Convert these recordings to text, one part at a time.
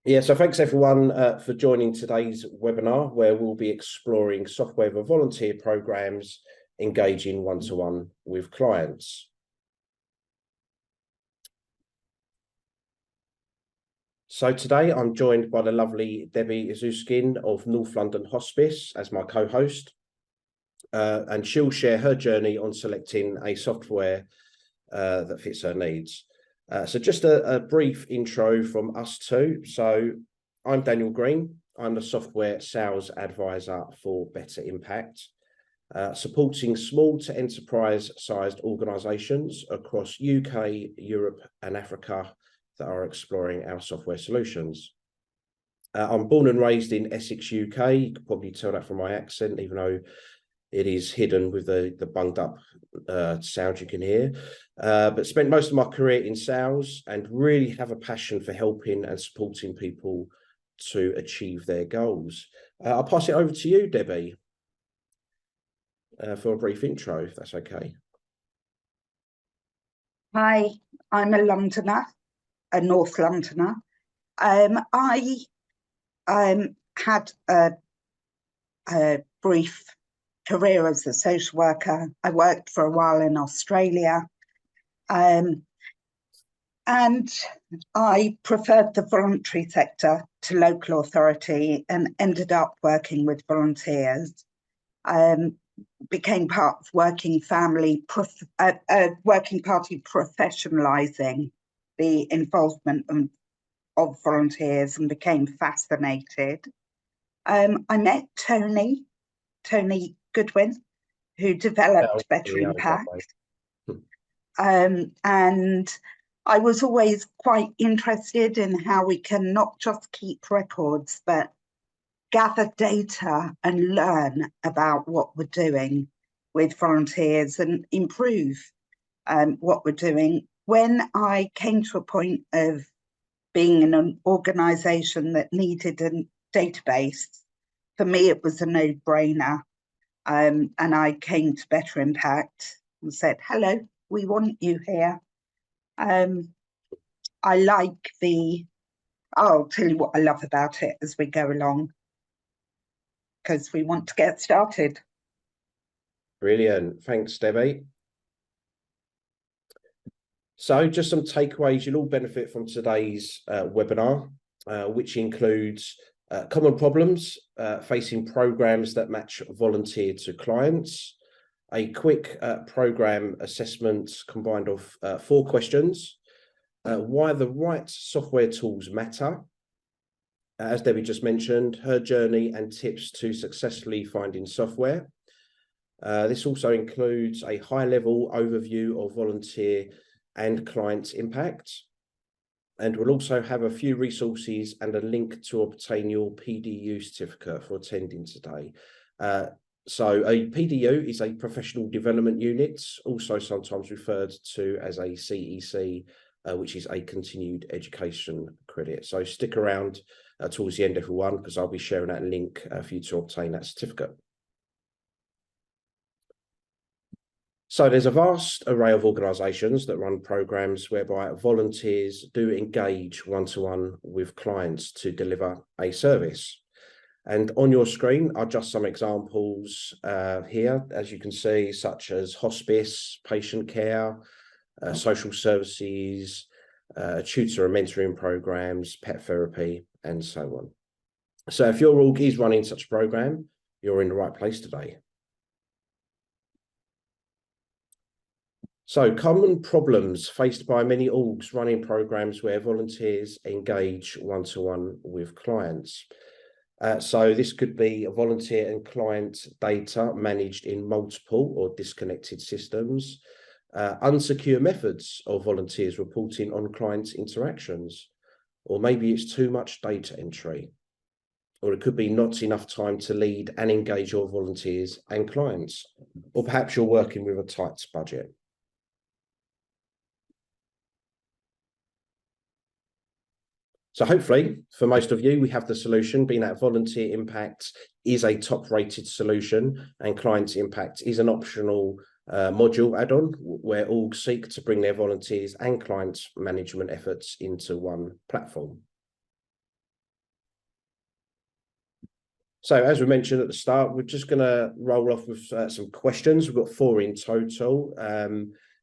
Yeah, so thanks everyone for joining today's webinar, where we'll be exploring software for volunteer programs, engaging one-to-one with clients. So today I'm joined by the lovely Debbie Izuskin of North London Hospice as my co-host, and she'll share her journey on selecting a software that fits her needs. So just a brief intro from us two. So I'm Daniel Green. I'm the software sales advisor for Better Impact, supporting small to enterprise-sized organisations across UK, Europe and Africa that are exploring our software solutions. I'm born and raised in Essex, UK. You can probably tell that from my accent, even though it is hidden with the bunged up sound you can hear. But spent most of my career in sales and really have a passion for helping and supporting people to achieve their goals. I'll pass it over to you, Debbie, for a brief intro, if that's okay. Hi, I'm a Londoner, a North Londoner. I had a brief career as a social worker. I worked for a while in Australia, and I preferred the voluntary sector to local authority and ended up working with volunteers. Became part of Working Party professionalising the involvement of volunteers and became fascinated. I met Tony Goodwin, who developed Better Impact. And I was always quite interested in how we can not just keep records, but gather data and learn about what we're doing with volunteers and improve what we're doing. When I came to a point of being in an organisation that needed a database, for me it was a no-brainer. And I came to Better Impact and said, hello, we want you here. I like I'll tell you what I love about it as we go along, because we want to get started. Brilliant. Thanks, Debbie. So just some takeaways you'll all benefit from today's webinar, which includes common problems facing programs that match volunteer to clients, a quick program assessment combined of 4 questions, why the right software tools matter, as Debbie just mentioned, her journey and tips to successfully finding software. This also includes a high-level overview of volunteer and client impact. And we'll also have a few resources and a link to obtain your PDU certificate for attending today. So a PDU is a professional development unit, also sometimes referred to as a CEC, which is a continued education credit. So stick around towards the end, everyone, because I'll be sharing that link for you to obtain that certificate. So there's a vast array of organisations that run programs whereby volunteers do engage one-to-one with clients to deliver a service. And on your screen are just some examples here, as you can see, such as hospice, patient care, social services, tutor and mentoring programs, pet therapy, and so on. So if your org is running such a program, you're in the right place today. So common problems faced by many orgs running programs where volunteers engage one-to-one with clients. So this could be a volunteer and client data managed in multiple or disconnected systems, unsecure methods of volunteers reporting on client interactions, or maybe it's too much data entry, or it could be not enough time to lead and engage your volunteers and clients, or perhaps you're working with a tight budget. So hopefully, for most of you, we have the solution, being that volunteer impact is a top-rated solution and client impact is an optional module add-on where all seek to bring their volunteers and clients management efforts into one platform. So as we mentioned at the start, we're just going to roll off with some questions. We've got 4 in total.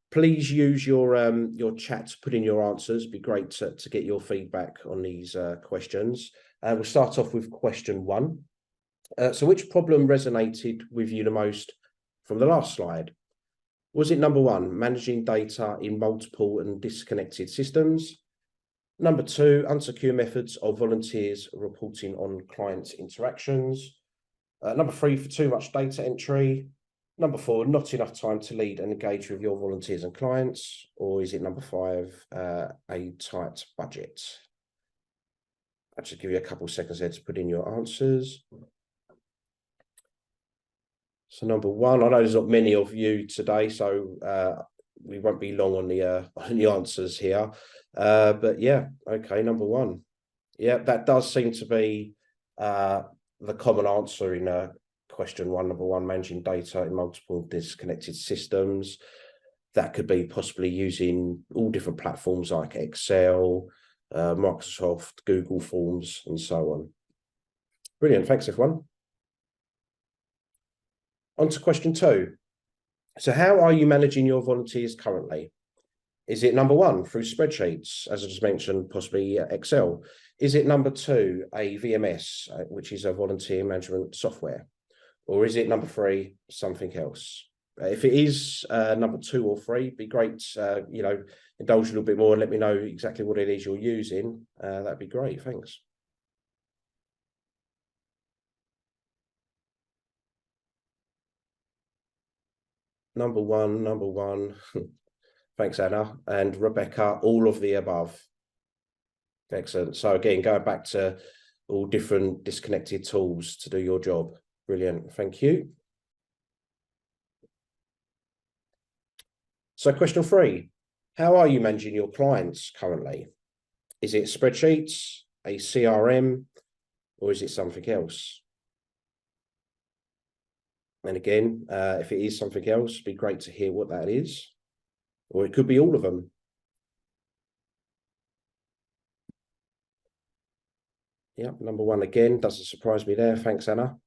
Please use your chat to put in your answers. It'd be great to get your feedback on these questions. We'll start off with question 1. So which problem resonated with you the most from the last slide? Was it number 1, managing data in multiple and disconnected systems? Number 2, unsecure methods of volunteers reporting on client interactions. Number 3, for too much data entry. Number 4, not enough time to lead and engage with your volunteers and clients. Or is it number 5, a tight budget? I'll just give you a couple of seconds there to put in your answers. So number 1, I know there's not many of you today, so we won't be long on the answers here. But yeah, okay, number 1. Yeah, that does seem to be the common answer in question 1, number 1, managing data in multiple disconnected systems. That could be possibly using all different platforms like Excel, Microsoft, Google Forms, and so on. Brilliant, thanks everyone. On to question 2. So how are you managing your volunteers currently? Is it number 1, through spreadsheets, as I just mentioned, possibly Excel? Is it number 2, a VMS, which is a volunteer management software? Or is it number 3, something else? If it is number 2 or 3, it'd be great, indulge a little bit more and let me know exactly what it is you're using. That'd be great, thanks. Number one. Thanks, Anna. And Rebecca, all of the above. Excellent. So again, going back to all different disconnected tools to do your job. Brilliant. Thank you. So question 3, how are you managing your clients currently? Is it spreadsheets, a CRM, or is it something else? And again, if it is something else, it'd be great to hear what that is. Or it could be all of them. Yeah, number 1 again, doesn't surprise me there. Thanks, Anna.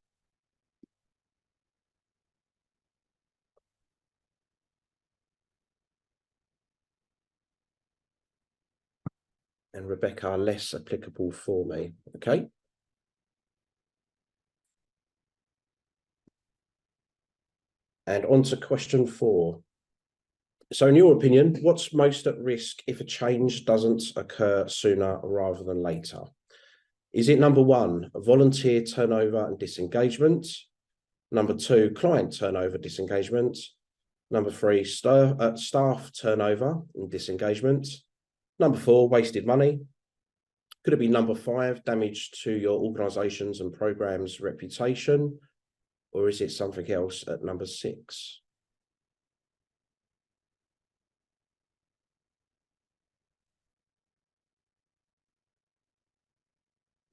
And Rebecca, less applicable for me. Okay. And on to question 4. So in your opinion, what's most at risk if a change doesn't occur sooner rather than later? Is it number 1, volunteer turnover and disengagement? Number 2, client turnover, disengagement? Number 3, staff turnover and disengagement? Number 4, wasted money? Could it be number 5, damage to your organisation's and programme's reputation? Or is it something else at number 6?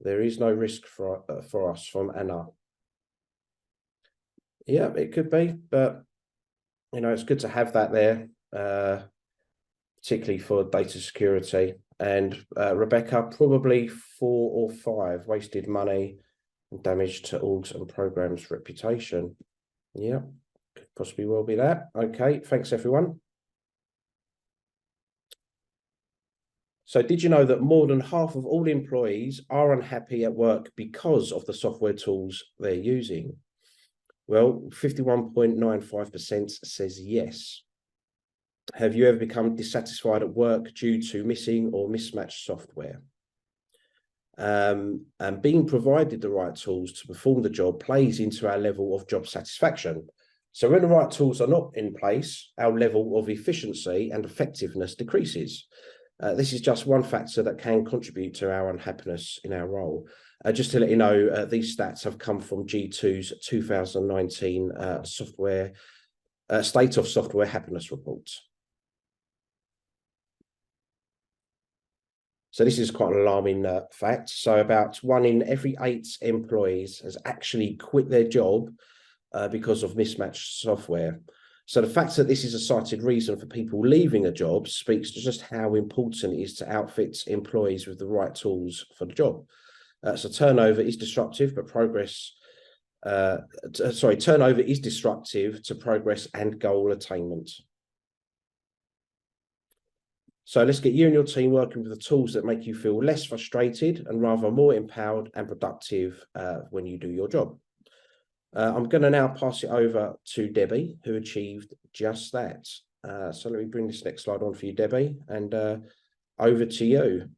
There is no risk for us, from Anna. Yeah, it could be, but it's good to have that there, particularly for data security. And Rebecca, probably 4 or 5, wasted money and damage to orgs and programs' reputation. Yeah, could possibly well be that. Okay, thanks everyone. So did you know that more than half of all employees are unhappy at work because of the software tools they're using? Well, 51.95% says yes. Have you ever become dissatisfied at work due to missing or mismatched software? And being provided the right tools to perform the job plays into our level of job satisfaction. So when the right tools are not in place, our level of efficiency and effectiveness decreases. This is just one factor that can contribute to our unhappiness in our role. Just to let you know, these stats have come from G2's 2019 State of Software Happiness Report. So this is quite an alarming fact. So about 1 in every 8 employees has actually quit their job because of mismatched software. So the fact that this is a cited reason for people leaving a job speaks to just how important it is to outfit employees with the right tools for the job. So turnover is disruptive, but progress turnover is disruptive to progress and goal attainment. So let's get you and your team working with the tools that make you feel less frustrated and rather more empowered and productive when you do your job. I'm going to now pass it over to Debbie, who achieved just that. So let me bring this next slide on for you, Debbie, and over to you.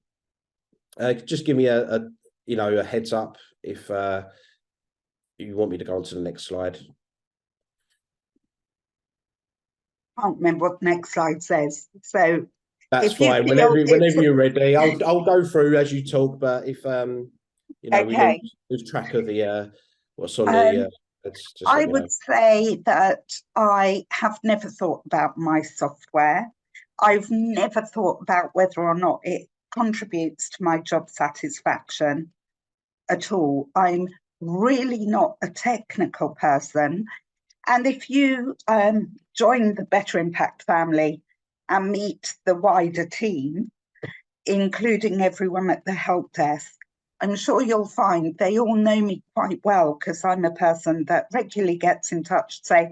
Just give me a heads up if you want me to go on to the next slide. I can't remember what the next slide says. So that's fine. Whenever you're ready, I'll go through as you talk. But if okay. we lose track of the what's on the. Just I would say that I have never thought about my software. I've never thought about whether or not it contributes to my job satisfaction at all. I'm really not a technical person. And if you join the Better Impact family and meet the wider team, including everyone at the help desk, I'm sure you'll find they all know me quite well, because I'm a person that regularly gets in touch to say,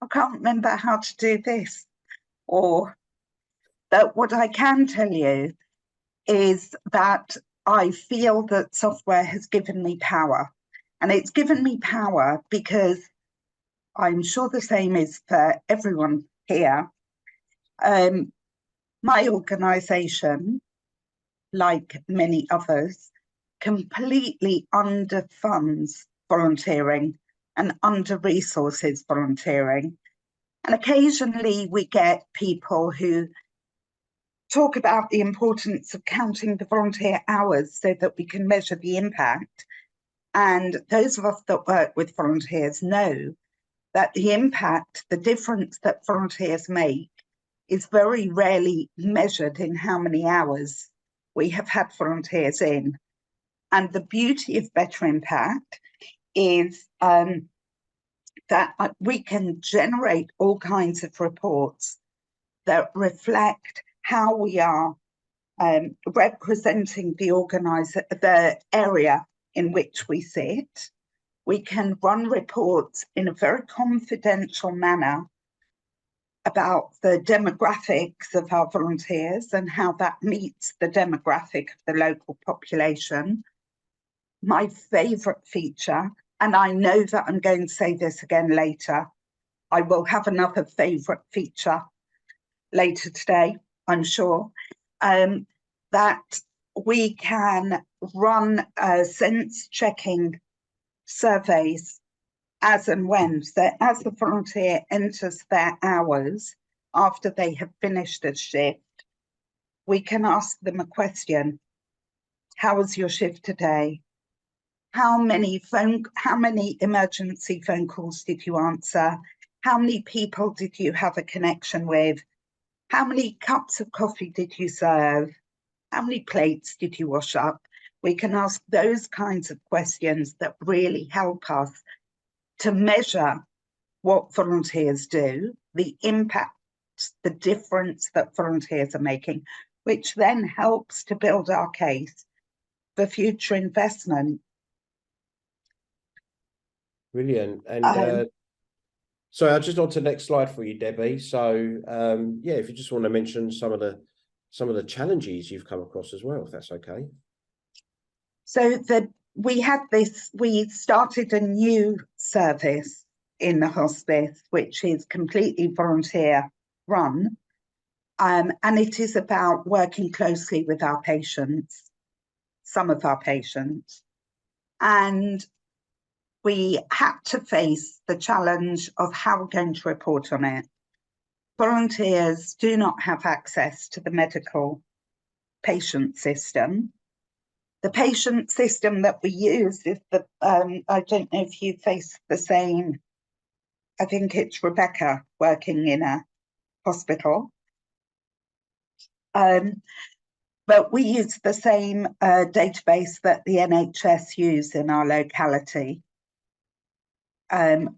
I can't remember how to do this. Or that what I can tell you is that I feel that software has given me power. And it's given me power because I'm sure the same is for everyone here. My organisation, like many others, completely underfunds volunteering and under-resources volunteering. And occasionally we get people who talk about the importance of counting the volunteer hours so that we can measure the impact. And those of us that work with volunteers know that the impact, the difference that volunteers make, is very rarely measured in how many hours we have had volunteers in. And the beauty of Better Impact is that we can generate all kinds of reports that reflect how we are representing the area in which we sit. We can run reports in a very confidential manner about the demographics of our volunteers and how that meets the demographic of the local population. My favourite feature, and I know that I'm going to say this again later, I will have another favourite feature later today, I'm sure, that we can run sense checking surveys as and when. So as the volunteer enters their hours after they have finished a shift, we can ask them a question. How was your shift today? How many emergency phone calls did you answer? How many people did you have a connection with? How many cups of coffee did you serve? How many plates did you wash up? We can ask those kinds of questions that really help us to measure what volunteers do, the impact, the difference that volunteers are making, which then helps to build our case for future investment. Brilliant. And so I'll just on to the next slide for you, Debbie. So yeah, if you just want to mention some of the challenges you've come across as well, if that's okay. So we started a new service in the hospice, which is completely volunteer run. And it is about working closely with our patients, some of our patients. And we had to face the challenge of how we're going to report on it. Volunteers do not have access to the medical patient system. The patient system that we use is the, I don't know if you face the same, I think it's Rebecca working in a hospital. But we use the same database that the NHS use in our locality,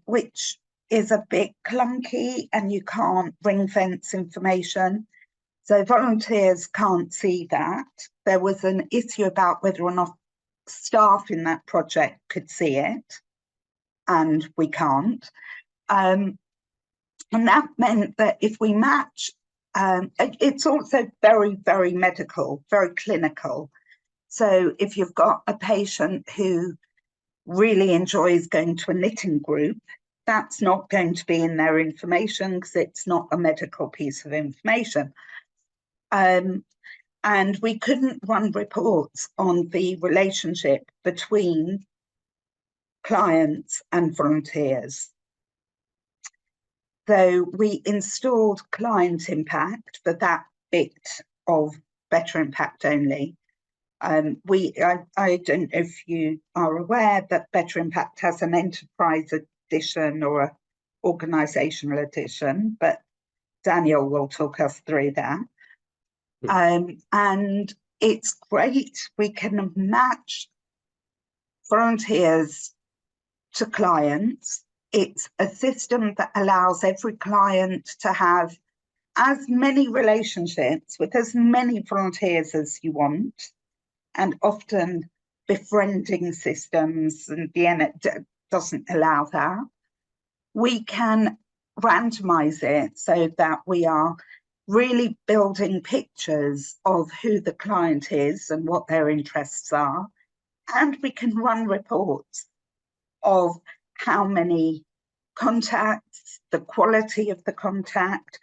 which is a bit clunky and you can't ring fence information. So volunteers can't see that. There was an issue about whether or not staff in that project could see it. and we can't. And that meant that if we match, it's also very, very medical, very clinical. So if you've got a patient who really enjoys going to a knitting group, that's not going to be in their information because it's not a medical piece of information. And we couldn't run reports on the relationship between clients and volunteers. So we installed client impact for that bit of Better Impact only. I don't know if you are aware that Better Impact has an enterprise edition or an organisational edition, but Daniel will talk us through that. And it's great. We can match volunteers to clients. It's a system that allows every client to have as many relationships with as many volunteers as you want, and often befriending systems, and Vienna doesn't allow that. We can randomize it so that we are really building pictures of who the client is and what their interests are. And we can run reports of how many contacts, the quality of the contact.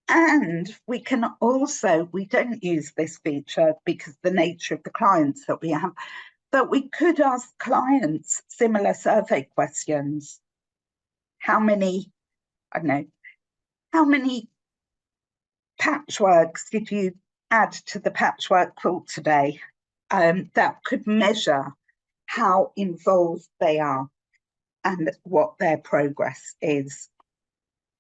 And we can also, we don't use this feature because of the nature of the clients that we have, but we could ask clients similar survey questions. How many, I don't know, how many patchworks did you add to the patchwork quilt today? That could measure how involved they are and what their progress is.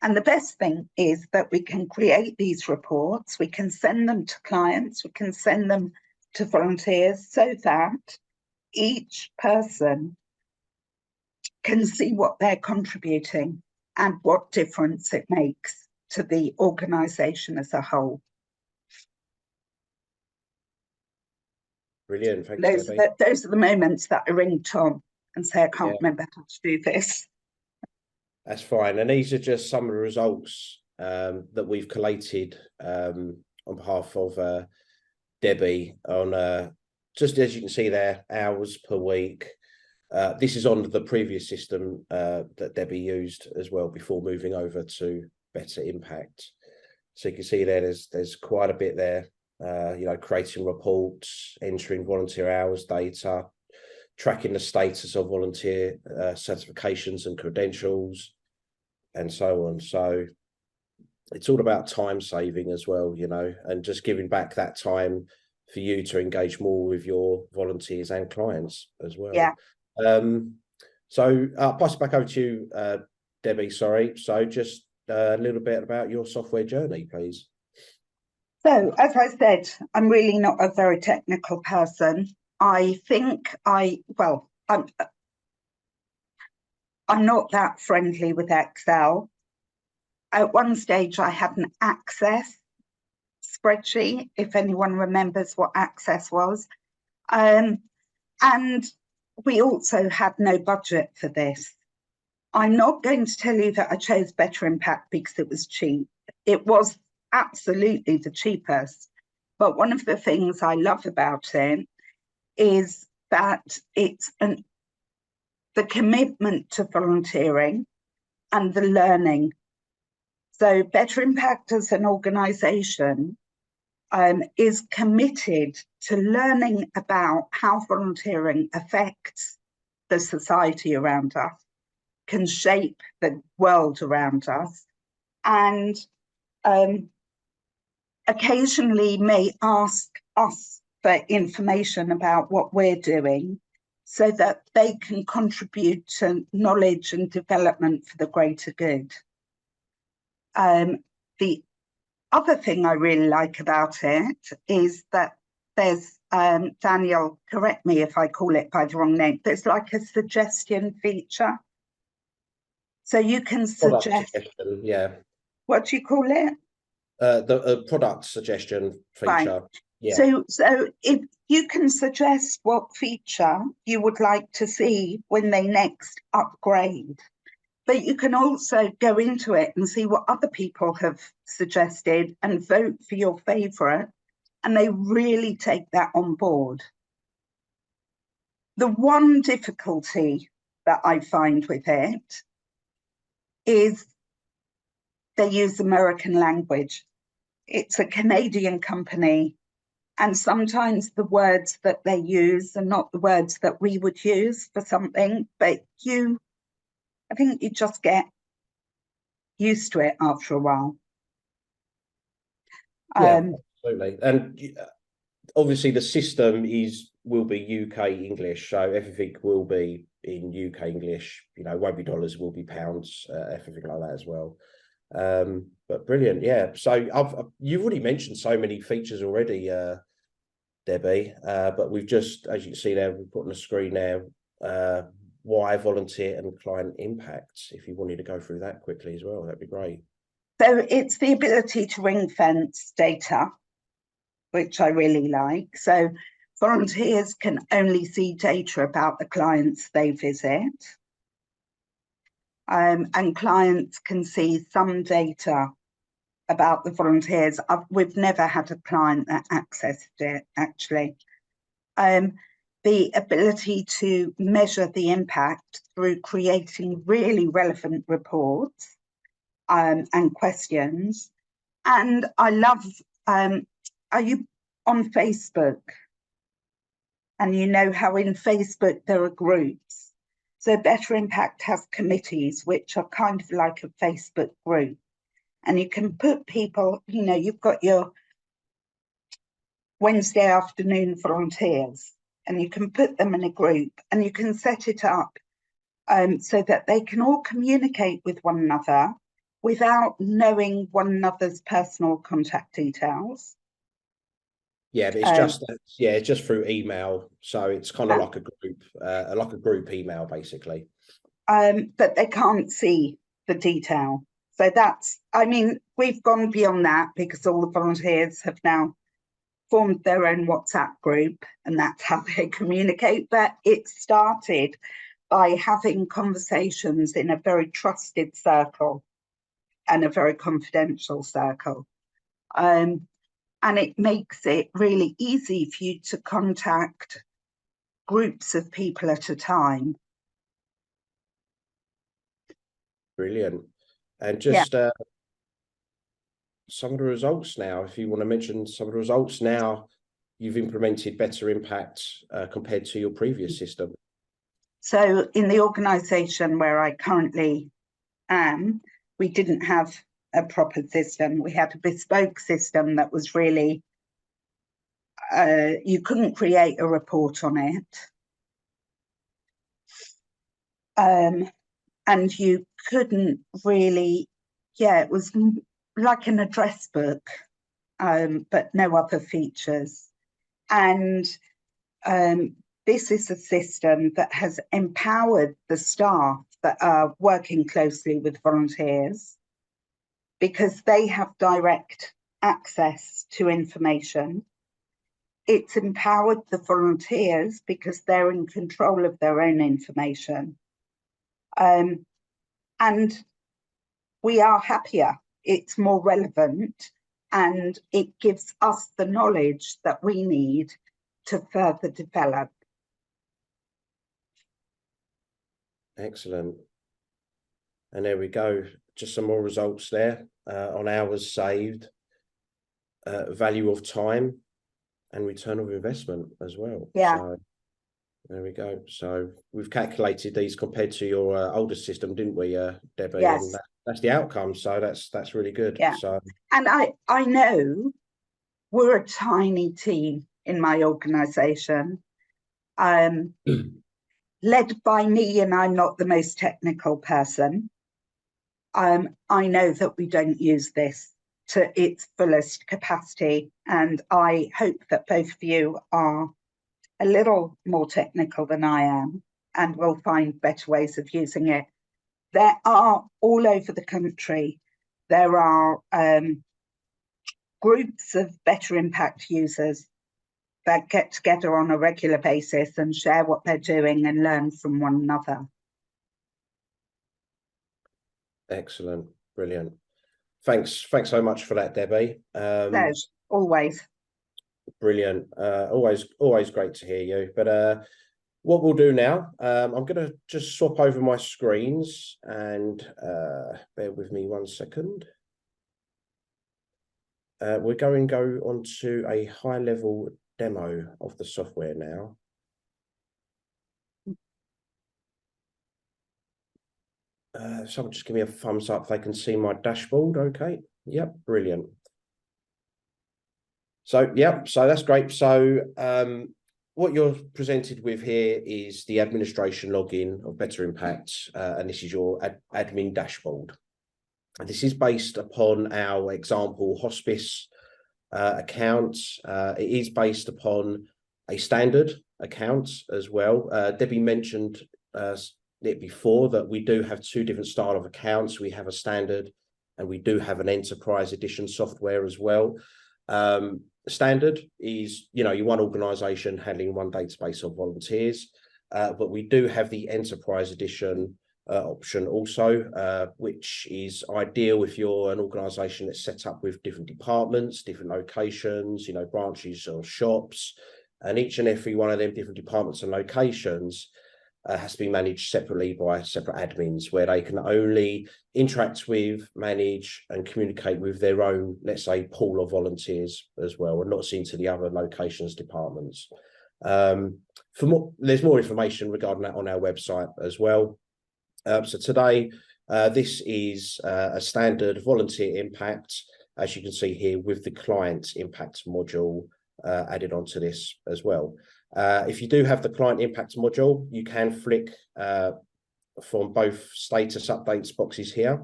And the best thing is that we can create these reports, we can send them to clients, we can send them to volunteers so that each person can see what they're contributing and what difference it makes to the organisation as a whole. Brilliant, thanks, Debbie. Those are the moments that I ring Tom and say, I can't remember how to do this. That's fine. And these are just some of the results that we've collated on behalf of Debbie on just as you can see there, hours per week. This is on the previous system that Debbie used as well before moving over to Better Impact. So you can see there, there's quite a bit there, you know, creating reports, entering volunteer hours data, tracking the status of volunteer certifications and credentials, and so on. So it's all about time saving as well, you know, and just giving back that time for you to engage more with your volunteers and clients as well. Yeah. So I'll pass it back over to you, Debbie, sorry. So just a little bit about your software journey, please. So, as I said, I'm really not a very technical person. I think I'm not that friendly with Excel. At one stage, I had an Access spreadsheet, if anyone remembers what Access was. And we also had no budget for this. I'm not going to tell you that I chose Better Impact because it was cheap. It was absolutely the cheapest. But one of the things I love about it is that it's the commitment to volunteering and the learning. So Better Impact as an organisation is committed to learning about how volunteering affects the society around us, can shape the world around us, and occasionally may ask us for information about what we're doing so that they can contribute to knowledge and development for the greater good. The other thing I really like about it is that there's, Daniel, correct me if I call it by the wrong name, there's like a suggestion feature. So you can suggest, yeah. what do you call it? The product suggestion feature. Right. Yeah. So if you can suggest what feature you would like to see when they next upgrade, but you can also go into it and see what other people have suggested and vote for your favourite, and they really take that on board. The one difficulty that I find with it is they use American language. It's a Canadian company, and sometimes the words that they use are not the words that we would use for something, but I think you just get used to it after a while. Yeah, absolutely. And obviously the system will be UK English, so everything will be in UK English. You know, won't be dollars, will be pounds, everything like that as well. But brilliant, yeah. So you've already mentioned so many features already, Debbie. But we've just, as you can see there, we've put on the screen now, why volunteer and client impacts. If you wanted to go through that quickly as well, that'd be great. So it's the ability to ring fence data, which I really like. So volunteers can only see data about the clients they visit. And clients can see some data about the volunteers. We've never had a client that accessed it, actually. The ability to measure the impact through creating really relevant reports and questions. And I love, are you on Facebook? And you know how in Facebook there are groups. So Better Impact has committees, which are kind of like a Facebook group. And you can put people, you know, you've got your Wednesday afternoon volunteers, and you can put them in a group and you can set it up so that they can all communicate with one another without knowing one another's personal contact details. Yeah, but it's just through email, so it's kind of like a group email basically. But they can't see the detail. So I mean, we've gone beyond that because all the volunteers have now formed their own WhatsApp group, and that's how they communicate. But it started by having conversations in a very trusted circle and a very confidential circle. And it makes it really easy for you to contact groups of people at a time. Brilliant. And just some of the results now, if you want to mention some of the results now, you've implemented Better Impact compared to your previous system. So in the organisation where I currently am, we didn't have a proper system. We had a bespoke system that was really, you couldn't create a report on it. And you couldn't really, it was like an address book, but no other features. And this is a system that has empowered the staff that are working closely with volunteers because they have direct access to information. It's empowered the volunteers because they're in control of their own information. And we are happier, it's more relevant, and it gives us the knowledge that we need to further develop. Excellent. And there we go. Just some more results there on hours saved, value of time, and return of investment as well. Yeah. So there we go. So we've calculated these compared to your older system, didn't we, Debbie? Yes. And that's the outcome. So that's really good. Yeah. So, and I know we're a tiny team in my organisation, led by me, and I'm not the most technical person. I know that we don't use this to its fullest capacity, and I hope that both of you are a little more technical than I am and will find better ways of using it. There are all over the country, there are groups of Better Impact users that get together on a regular basis and share what they're doing and learn from one another. Excellent, brilliant. Thanks so much for that, Debbie. There's always. Brilliant. Always great to hear you. But what we'll do now, I'm going to just swap over my screens and bear with me 1 second. We're going to go on to a high-level demo of the software now. Someone just give me a thumbs up if they can see my dashboard. Okay. Yep. Brilliant. So, yep. So that's great. So what you're presented with here is the administration login of Better Impact. And this is your admin dashboard. And this is based upon our example hospice account. It is based upon a standard account as well. Debbie mentioned it before that we do have two different style of accounts. We have a standard and we do have an enterprise edition software as well. Standard is, your one organization handling one database of volunteers, but we do have the enterprise edition option also, which is ideal if you're an organization that's set up with different departments, different locations, branches or shops, and each and every one of them different departments and locations has to be managed separately by separate admins, where they can only interact with, manage and communicate with their own, let's say, pool of volunteers as well, and not seen to the other locations departments. There's more information regarding that on our website as well. So today, this is a standard volunteer impact, as you can see here, with the client impact module added onto this as well. If you do have the client impact module, you can flick from both status updates boxes here.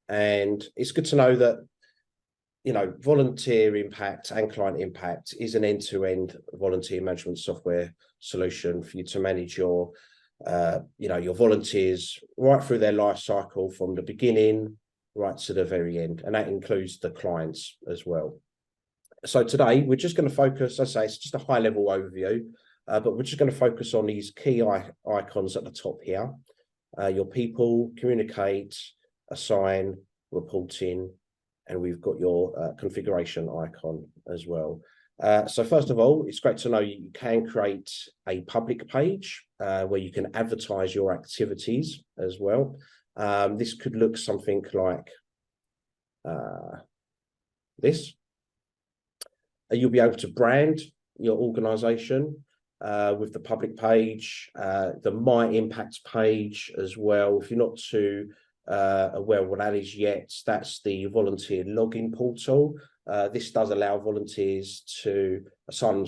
And it's good to know that, volunteer impact and client impact is an end-to-end volunteer management software solution for you to manage your volunteers right through their life cycle from the beginning right to the very end. And that includes the clients as well. So today we're just going to focus, as I say, it's just a high level overview, but we're just going to focus on these key icons at the top here. Your people, communicate, assign, reporting, and we've got your configuration icon as well. So first of all, it's great to know you can create a public page where you can advertise your activities as well. This could look something like this. You'll be able to brand your organization with the public page, the My Impact page as well. If you're not too aware of what that is yet, that's the volunteer login portal. This does allow volunteers to sign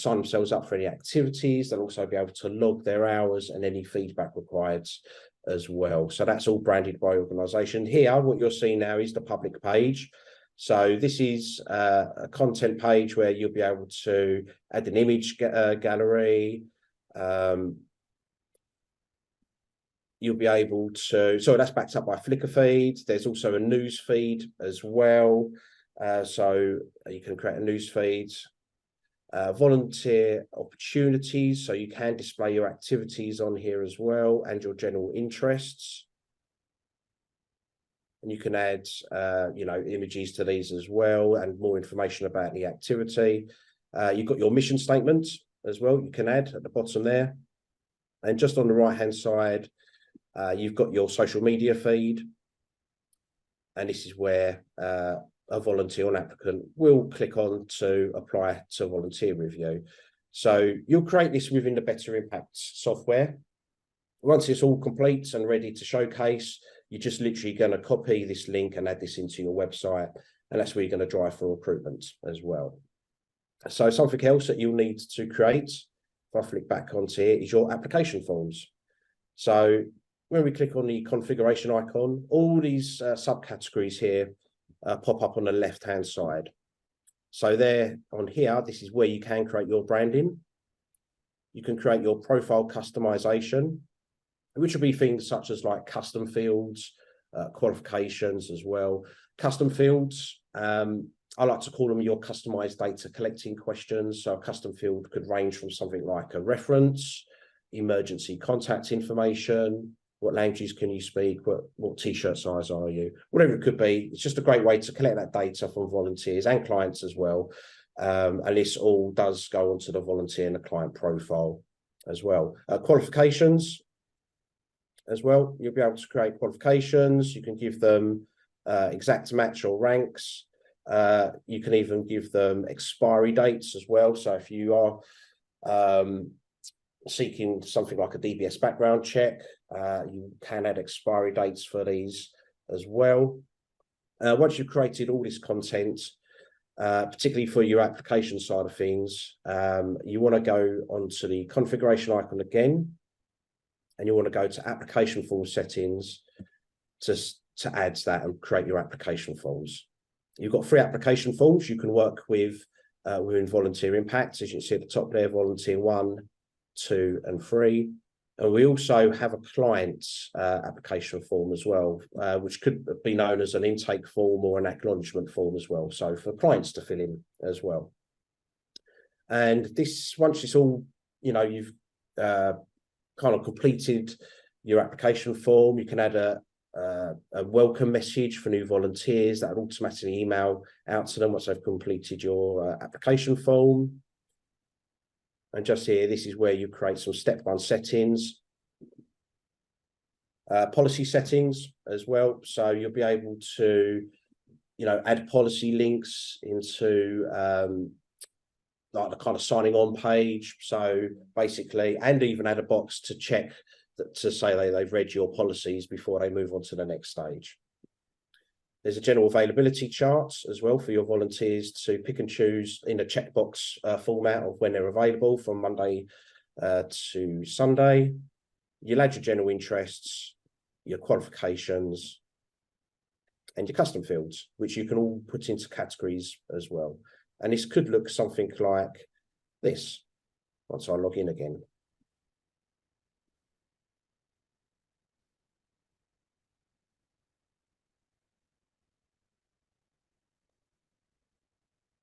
themselves up for any activities. They'll also be able to log their hours and any feedback required as well. So that's all branded by organization. Here, what you're seeing now is the public page. So this is a content page where you'll be able to add an image gallery. You'll be able to, so that's backed up by Flickr feed. There's also a news feed as well. So you can create a news feed. Volunteer opportunities, so you can display your activities on here as well and your general interests. And you can add, images to these as well and more information about the activity. You've got your mission statement as well, you can add at the bottom there. And just on the right-hand side, you've got your social media feed. And this is where a volunteer or an applicant will click on to apply to volunteer review. So you'll create this within the Better Impact software. Once it's all complete and ready to showcase, you're just literally going to copy this link and add this into your website. And that's where you're going to drive for recruitment as well. So something else that you'll need to create, if I flick back onto here, is your application forms. So when we click on the configuration icon, all these subcategories here pop up on the left-hand side. So there on here, this is where you can create your branding. You can create your profile customization, which will be things such as like custom fields, qualifications as well. Custom fields I like to call them your customized data collecting questions. So a custom field could range from something like a reference, emergency contact information, what languages can you speak, what t-shirt size are you, whatever it could be. It's just a great way to collect that data from volunteers and clients as well. And this all does go onto the volunteer and the client profile as well. Qualifications as well. You'll be able to create qualifications. You can give them exact match or ranks. You can even give them expiry dates as well. So if you are seeking something like a DBS background check, you can add expiry dates for these as well. Once you've created all this content, particularly for your application side of things, you want to go onto the configuration icon again, and you want to go to application form settings to add that and create your application forms. You've got 3 application forms you can work with within Volunteer Impact. As you can see at the top there, Volunteer 1, 2, and 3. And we also have a client application form as well, which could be known as an intake form or an acknowledgement form as well. So for clients to fill in as well. And this, once it's all, you've kind of completed your application form, you can add a welcome message for new volunteers that will automatically email out to them once they've completed your application form. And just here, this is where you create some step 1 settings, policy settings as well. So you'll be able to, add policy links into like the kind of signing on page. So basically, and even add a box to check that, to say they've read your policies before they move on to the next stage. There's a general availability chart as well for your volunteers to pick and choose in a checkbox format of when they're available from Monday to Sunday. You'll add your general interests, your qualifications, and your custom fields, which you can all put into categories as well. And this could look something like this once I log in again.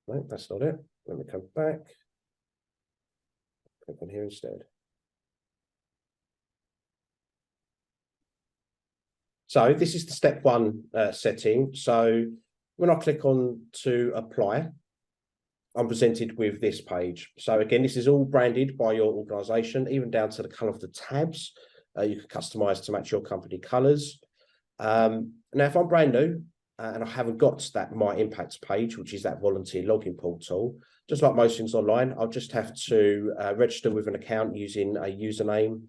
No, that's not it. Let me come back. Click on here instead. So this is the step 1 setting. So when I click on to apply, I'm presented with this page. So again, this is all branded by your organization, even down to the color of the tabs. You can customize to match your company colors. Now, if I'm brand new, and I haven't got that My Impact page, which is that volunteer login portal, just like most things online, I'll just have to register with an account using a username,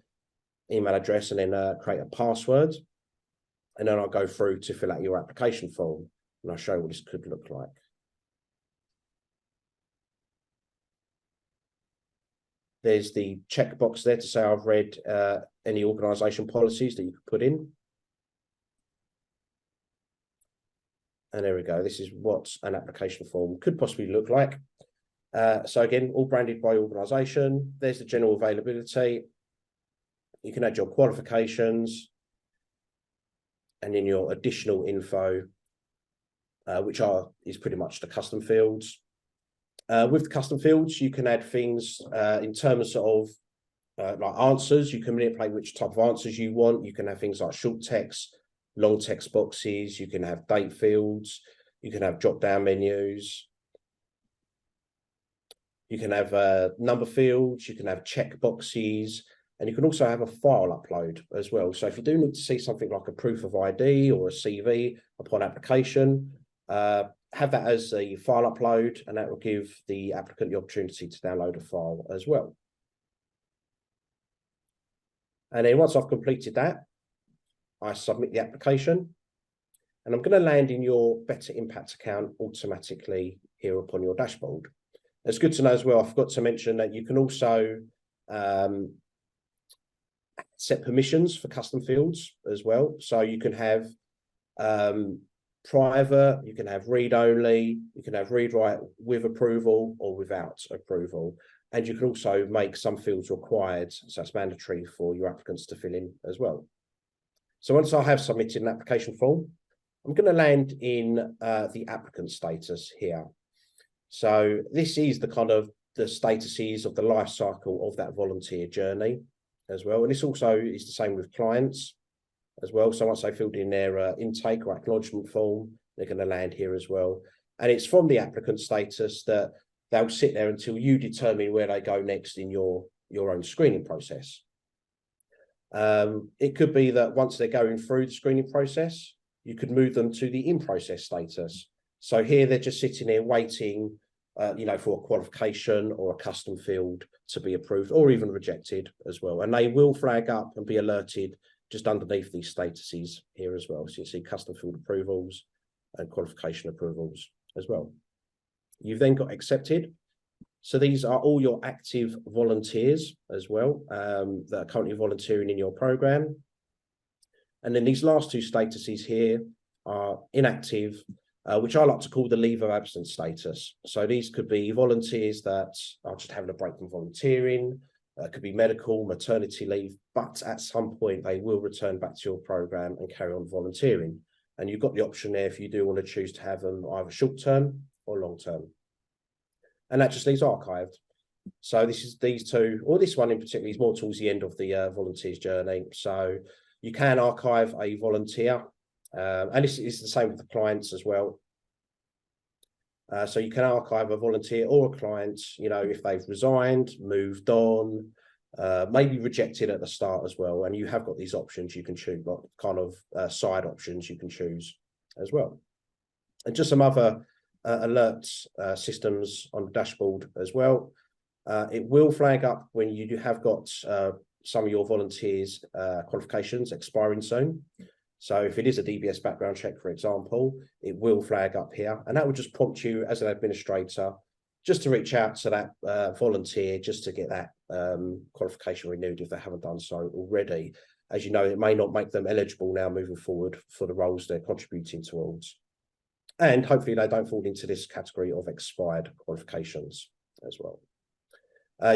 email address, and then create a password. And then I'll go through to fill out your application form, and I'll show you what this could look like. There's the checkbox there to say I've read any organisation policies that you could put in. And there we go. This is what an application form could possibly look like. So again, all branded by organisation. There's the general availability. You can add your qualifications and then your additional info, which is pretty much the custom fields. With the custom fields, you can add things in terms of like answers. You can manipulate which type of answers you want. You can have things like short text, long text boxes. You can have date fields. You can have drop-down menus. You can have number fields. You can have check boxes. And you can also have a file upload as well. So if you do need to see something like a proof of ID or a CV upon application, have that as a file upload, and that will give the applicant the opportunity to download a file as well. And then once I've completed that, I submit the application, and I'm going to land in your Better Impact account automatically here upon your dashboard. It's good to know as well, I forgot to mention that you can also set permissions for custom fields as well. So you can have private, you can have read only, you can have read write with approval or without approval. And you can also make some fields required, so it's mandatory for your applicants to fill in as well. So once I have submitted an application form, I'm going to land in the applicant status here. So this is the kind of the statuses of the life cycle of that volunteer journey as well. And this also is the same with clients as well. So once they filled in their intake or acknowledgement form, they're going to land here as well. And it's from the applicant status that they'll sit there until you determine where they go next in your own screening process. It could be that once they're going through the screening process, you could move them to the in-process status. So here they're just sitting here waiting, for a qualification or a custom field to be approved or even rejected as well. And they will flag up and be alerted just underneath these statuses here as well. So you see custom field approvals and qualification approvals as well. You've then got accepted. So these are all your active volunteers as well that are currently volunteering in your program. And then these last two statuses here are inactive, which I like to call the leave of absence status. So these could be volunteers that are just having a break from volunteering, could be medical, maternity leave, but at some point they will return back to your program and carry on volunteering. And you've got the option there if you do want to choose to have them either short term or long term. And that just leaves archived. So this is these two, or this one in particular is more towards the end of the volunteer's journey. So you can archive a volunteer, and this is the same with the clients as well. So you can archive a volunteer or a client, if they've resigned, moved on, maybe rejected at the start as well. And you have got these options you can choose, like kind of side options you can choose as well. And just some other alert systems on the dashboard as well. It will flag up when you have got some of your volunteers' qualifications expiring soon. So if it is a DBS background check, for example, it will flag up here, and that will just prompt you as an administrator just to reach out to that volunteer just to get that qualification renewed if they haven't done so already. As you know, it may not make them eligible now moving forward for the roles they're contributing towards. And hopefully they don't fall into this category of expired qualifications as well.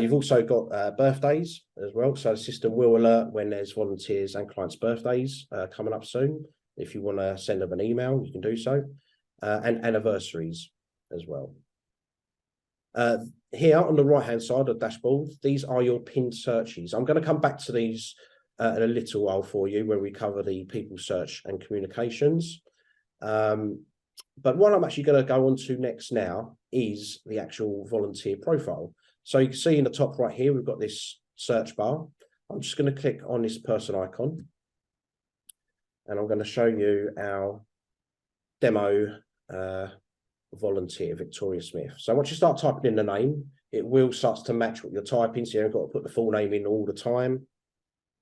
You've also got birthdays as well. So the system will alert when there's volunteers and clients' birthdays coming up soon. If you want to send them an email, you can do so. And anniversaries as well. Here on the right-hand side of the dashboard, these are your pinned searches. I'm going to come back to these in a little while for you when we cover the people search and communications. But what I'm actually going to go on to next now is the actual volunteer profile. So you can see in the top right here, we've got this search bar. I'm just going to click on this person icon. And I'm going to show you our demo volunteer, Victoria Smith. So once you start typing in the name, it will start to match what you're typing. So you haven't got to put the full name in all the time.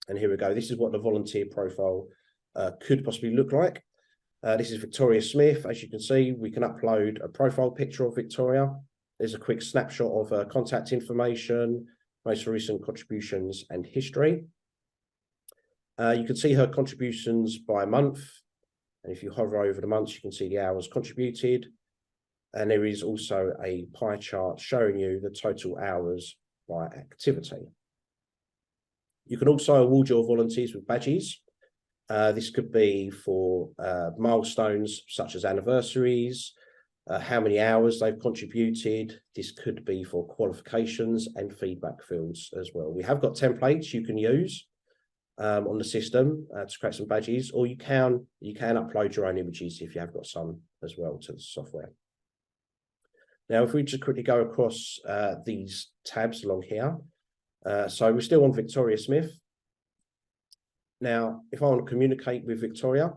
And here we go. This is what the volunteer profile could possibly look like. This is Victoria Smith. As you can see, we can upload a profile picture of Victoria. There's a quick snapshot of contact information, most recent contributions and history. You can see her contributions by month. And if you hover over the months, you can see the hours contributed. And there is also a pie chart showing you the total hours by activity. You can also award your volunteers with badges. This could be for milestones such as anniversaries, how many hours they've contributed. This could be for qualifications and feedback fields as well. We have got templates you can use on the system to create some badges, or you can upload your own images if you have got some as well to the software. Now, if we just quickly go across these tabs along here. So we're still on Victoria Smith. Now, if I want to communicate with Victoria,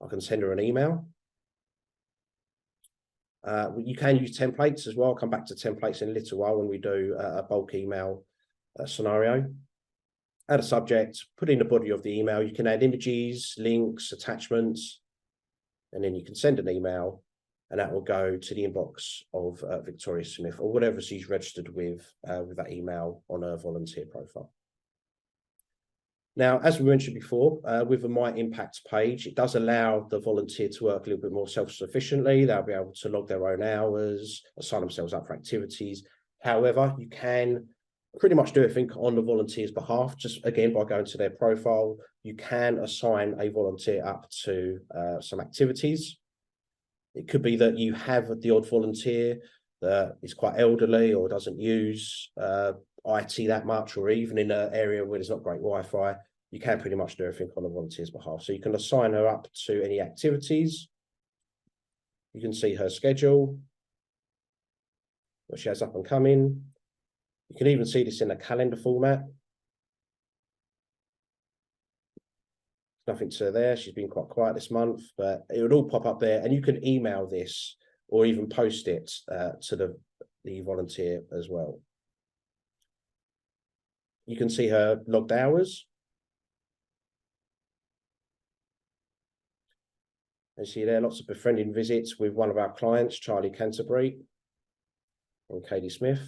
I can send her an email. You can use templates as well. I'll come back to templates in a little while when we do a bulk email scenario. Add a subject, put in the body of the email. You can add images, links, attachments, and then you can send an email, and that will go to the inbox of Victoria Smith or whatever she's registered with that email on her volunteer profile. Now, as we mentioned before, with the My Impact page, it does allow the volunteer to work a little bit more self-sufficiently. They'll be able to log their own hours, assign themselves up for activities. However, you can pretty much do everything on the volunteer's behalf. Just again, by going to their profile, you can assign a volunteer up to some activities. It could be that you have the odd volunteer that is quite elderly or doesn't use IT that much, or even in an area where there's not great Wi-Fi, you can pretty much do everything on a volunteer's behalf. So you can assign her up to any activities. You can see her schedule, what she has up and coming. You can even see this in a calendar format. Nothing to there. She's been quite quiet this month, but it would all pop up there, and you can email this or even post it to the volunteer as well. You can see her logged hours. And see there, lots of befriending visits with one of our clients, Charlie Canterbury and Katie Smith.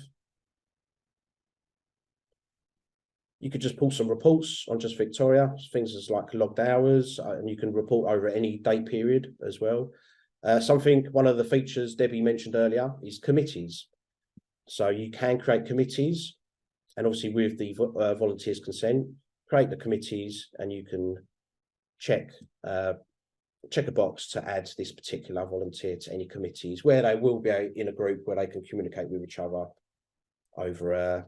You could just pull some reports on just Victoria, things as like logged hours, and you can report over any date period as well. One of the features Debbie mentioned earlier is committees. So you can create committees, and obviously with the volunteers' consent, create the committees, and you can check a box to add this particular volunteer to any committees, where they will be in a group where they can communicate with each other over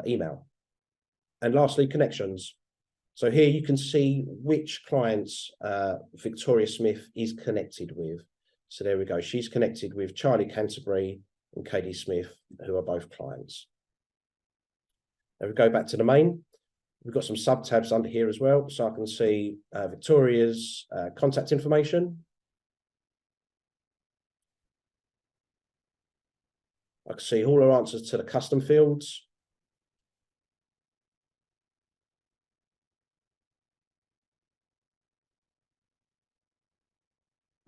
email. And lastly, connections. So here you can see which clients Victoria Smith is connected with. So there we go. She's connected with Charlie Canterbury and Katie Smith, who are both clients. Now we go back to the main. We've got some sub-tabs under here as well. So I can see Victoria's contact information. I can see all her answers to the custom fields.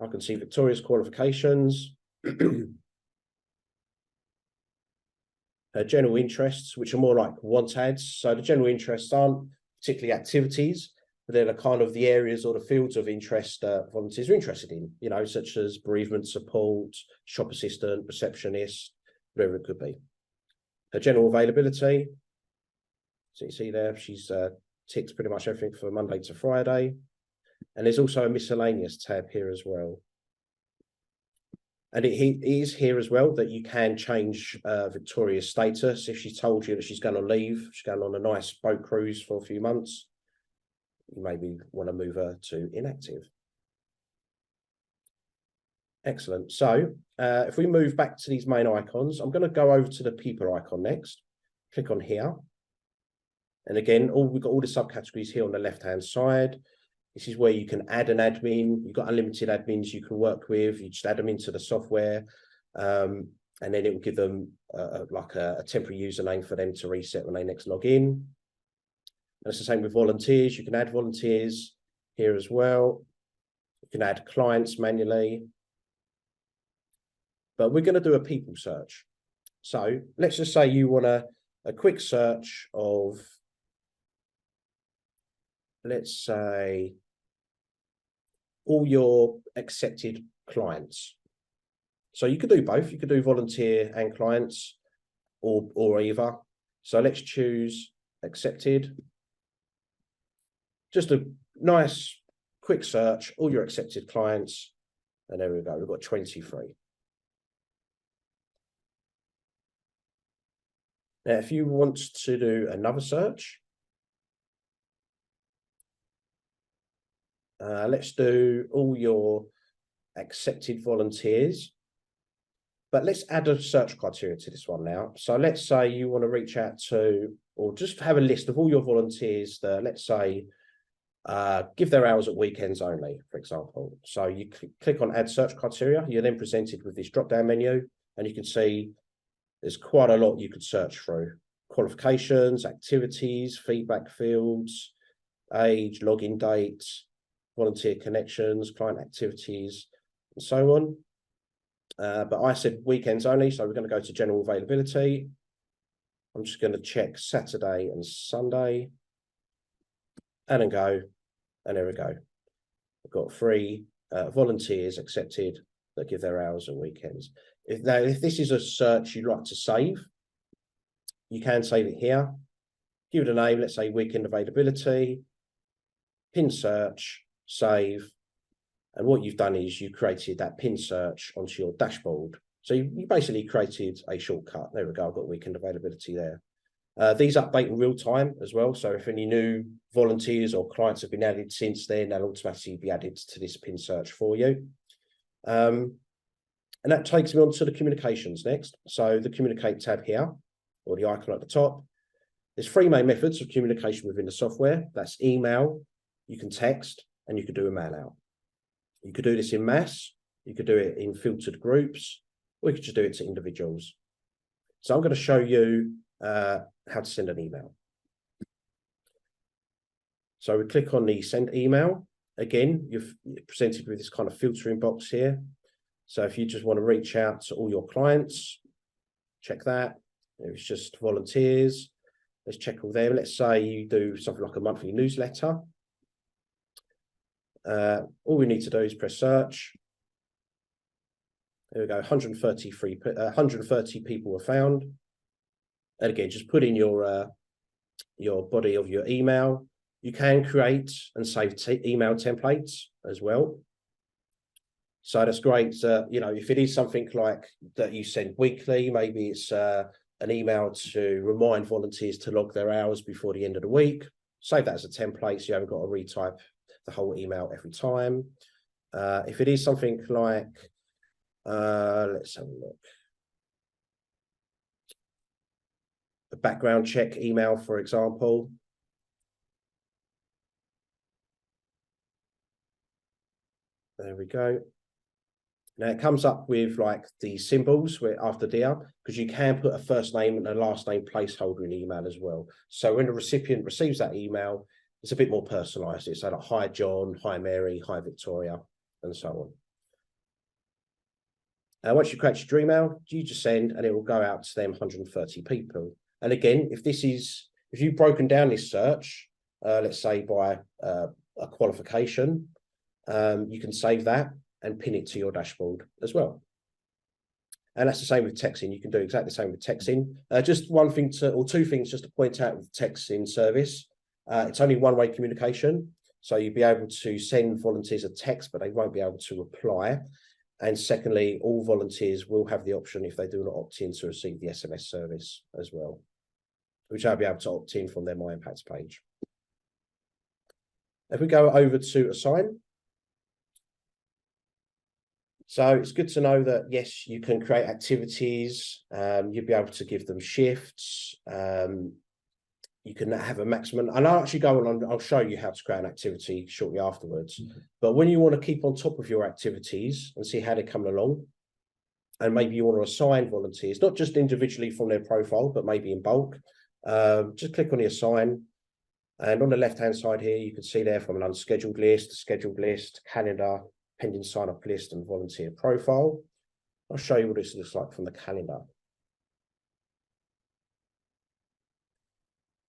I can see Victoria's qualifications, her general interests, which are more like want ads. So the general interests aren't particularly activities, but they're kind of the areas or the fields of interest that volunteers are interested in, you know, such as bereavement support, shop assistant, receptionist, whatever it could be. Her general availability. So you see there, she's ticked pretty much everything for Monday to Friday. And there's also a miscellaneous tab here as well. And it is here as well that you can change Victoria's status. If she told you that she's going to leave, she's going on a nice boat cruise for a few months, you maybe want to move her to inactive. Excellent. So if we move back to these main icons, I'm going to go over to the people icon next. Click on here. And again, we've got all the subcategories here on the left-hand side. This is where you can add an admin. You've got unlimited admins you can work with. You just add them into the software, and then it will give them like a temporary username for them to reset when they next log in. And it's the same with volunteers. You can add volunteers here as well. You can add clients manually. But we're going to do a people search. So let's just say you want a quick search of, let's say, all your accepted clients. So you could do both. You could do volunteer and clients, or either. So let's choose accepted. Just a nice quick search, all your accepted clients. And there we go. We've got 23. Now, if you want to do another search, let's do all your accepted volunteers, but let's add a search criteria to this one now. So let's say you want to reach out to, or just have a list of all your volunteers that, let's say, give their hours at weekends only, for example. So you click on add search criteria. You're then presented with this drop-down menu, and you can see there's quite a lot you could search through. Qualifications, activities, feedback fields, age, login dates, volunteer connections, client activities, and so on. But I said weekends only, so we're going to go to general availability. I'm just going to check Saturday and Sunday, and then go, and there we go. We've got 3 volunteers accepted that give their hours and weekends. If this is a search you'd like to save, you can save it here. Give it a name, let's say weekend availability, pin search, save. And what you've done is you created that pin search onto your dashboard. So you basically created a shortcut. There we go. I've got weekend availability there. These update in real time as well. So if any new volunteers or clients have been added since then, they'll automatically be added to this pin search for you. And that takes me on to the communications next. So the communicate tab here, or the icon at the top. There's three main methods of communication within the software. That's email, you can text, and you can do a man out. You could do this in mass, you could do it in filtered groups, or you could just do it to individuals. So I'm going to show you how to send an email. So we click on the send email. Again, you're presented with this kind of filtering box here. So if you just want to reach out to all your clients, check that. It's just volunteers. Let's check all them. Let's say you do something like a monthly newsletter. All we need to do is press search. There we go, 130 people were found. And again, just put in your body of your email. You can create and save email templates as well. So that's great. You know, if it is something like that you send weekly, maybe it's an email to remind volunteers to log their hours before the end of the week. Save that as a template so you haven't got to retype the whole email every time. If it is something like, let's have a look. A background check email, for example. There we go. Now it comes up with like the symbols after DR, because you can put a first name and a last name placeholder in email as well. So when the recipient receives that email, it's a bit more personalized. It's like, hi, John, hi, Mary, hi, Victoria, and so on. Once you create your email, you just send and it will go out to them 130 people. And again, if you've broken down this search, let's say by a qualification, you can save that and pin it to your dashboard as well. And that's the same with texting. You can do exactly the same with texting. Just one thing or two things just to point out with texting service. It's only one-way communication. So you'll be able to send volunteers a text, but they won't be able to reply. And secondly, all volunteers will have the option, if they do not opt in, to receive the SMS service as well, which they'll be able to opt in from their My Impacts page. If we go over to assign. So it's good to know that, yes, you can create activities. You'll be able to give them shifts. You can have a maximum, and I'll actually go on, I'll show you how to create an activity shortly afterwards. But when you want to keep on top of your activities and see how they're coming along, and maybe you want to assign volunteers, not just individually from their profile, but maybe in bulk, just click on the assign. And on the left-hand side here, you can see there from an unscheduled list, scheduled list, calendar, pending sign-up list, and volunteer profile. I'll show you what this looks like from the calendar.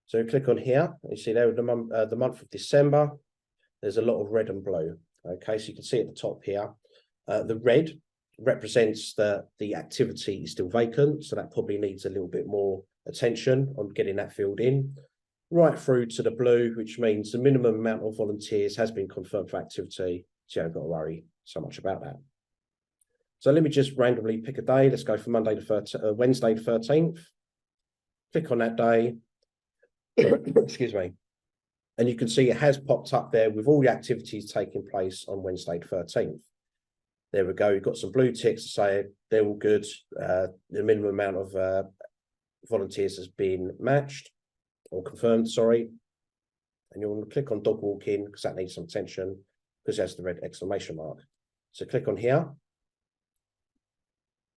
So click on here, and you see there the month of December, there's a lot of red and blue. Okay, so you can see at the top here, the red represents that the activity is still vacant, so that probably needs a little bit more attention on getting that filled in. Right through to the blue, which means the minimum amount of volunteers has been confirmed for activity, so you haven't got to worry so much about that. So let me just randomly pick a day. Let's go for Wednesday the 13th. Click on that day. Excuse me. And you can see it has popped up there with all the activities taking place on Wednesday the 13th. There we go. You've got some blue ticks to say they're all good. The minimum amount of volunteers has been matched or confirmed, sorry. And you'll want to click on dog walking because that needs some attention because it has the red exclamation mark. So click on here.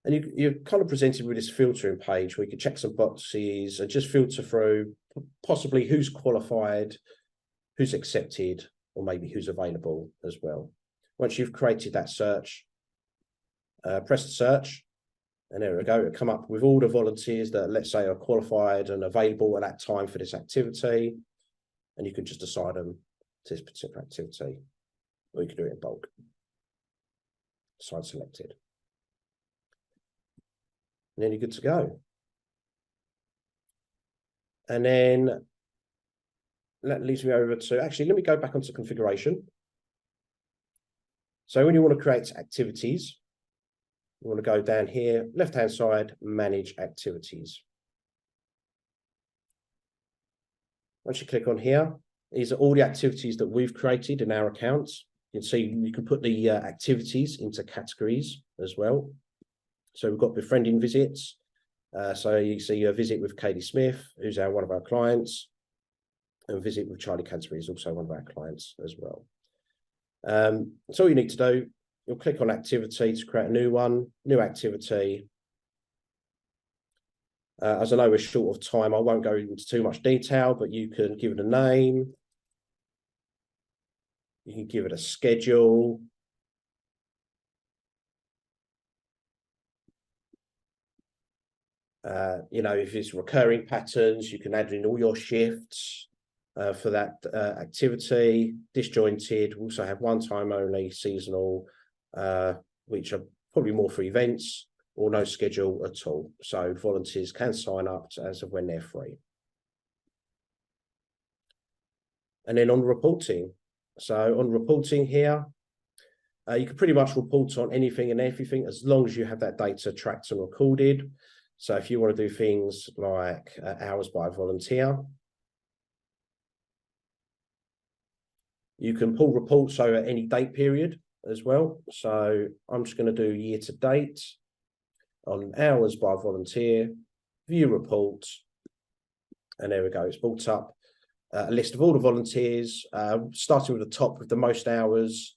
And you're kind of presented with this filtering page where you can check some boxes and just filter through possibly who's qualified, who's accepted, or maybe who's available as well. Once you've created that search, press the search, and there we go. It'll come up with all the volunteers that, let's say, are qualified and available at that time for this activity, and you can just assign them to this particular activity, or you can do it in bulk. Assign selected. And then you're good to go. And then that leads me over to, actually, let me go back onto configuration. So when you want to create activities, You want to go down here, left-hand side, manage activities. Once you click on here, these are all the activities that we've created in our accounts. You can see you can put the activities into categories as well. So we've got befriending visits. So you see a visit with Katie Smith, who's one of our clients, and visit with Charlie Canterbury is also one of our clients as well. So all you need to do, you'll click on activity to create a new one, new activity. As I know we're short of time, I won't go into too much detail, but you can give it a name. You can give it a schedule. You know, if it's recurring patterns, you can add in all your shifts for that activity. Disjointed, we also have one time only, seasonal, which are probably more for events, or no schedule at all. So volunteers can sign up as of when they're free. And then on reporting. So on reporting here, you can pretty much report on anything and everything as long as you have that data tracked and recorded. So if you want to do things like hours by volunteer, you can pull reports over any date period as well. So I'm just going to do year to date on hours by volunteer, view reports, and there we go. It's brought up a list of all the volunteers, starting with the top with the most hours,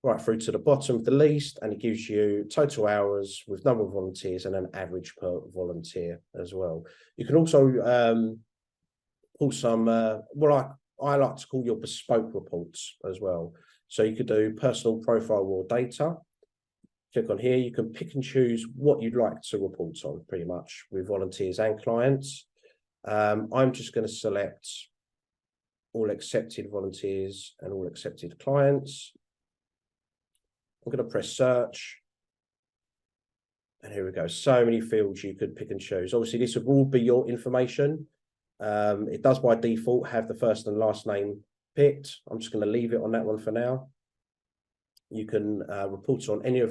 right through to the bottom of the least, and it gives you total hours with number of volunteers and an average per volunteer as well. You can also pull some, what I like to call your bespoke reports as well. So you could do personal profile raw data. Click on here, you can pick and choose what you'd like to report on pretty much with volunteers and clients. I'm just going to select all accepted volunteers and all accepted clients. I'm going to press search. And here we go. So many fields you could pick and choose. Obviously, this would all be your information. It does by default have the first and last name picked. I'm just going to leave it on that one for now. You can report on any or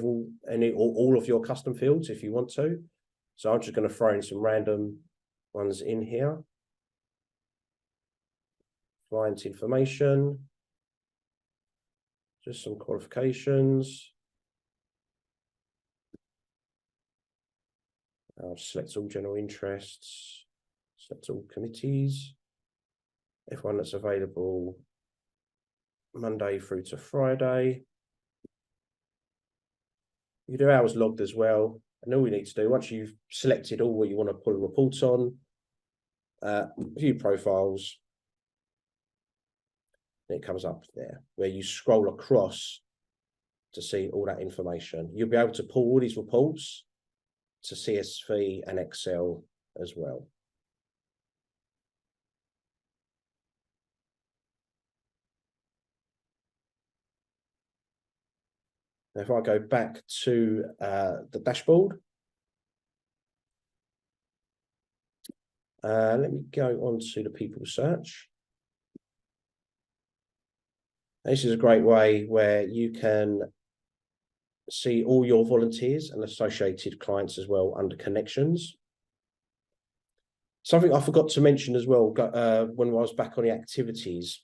all of your custom fields if you want to. So I'm just going to throw in some random ones in here. Client information. Just some qualifications. I'll select all general interests. Select all committees. Everyone that's available Monday through to Friday. You can do hours logged as well. And all we need to do, once you've selected all what you want to pull a report on, view profiles, and it comes up there where you scroll across to see all that information. You'll be able to pull all these reports to CSV and Excel as well. Now, if I go back to the dashboard, let me go on to the people search. This is a great way where you can see all your volunteers and associated clients as well under connections. Something I forgot to mention as well when I was back on the activities,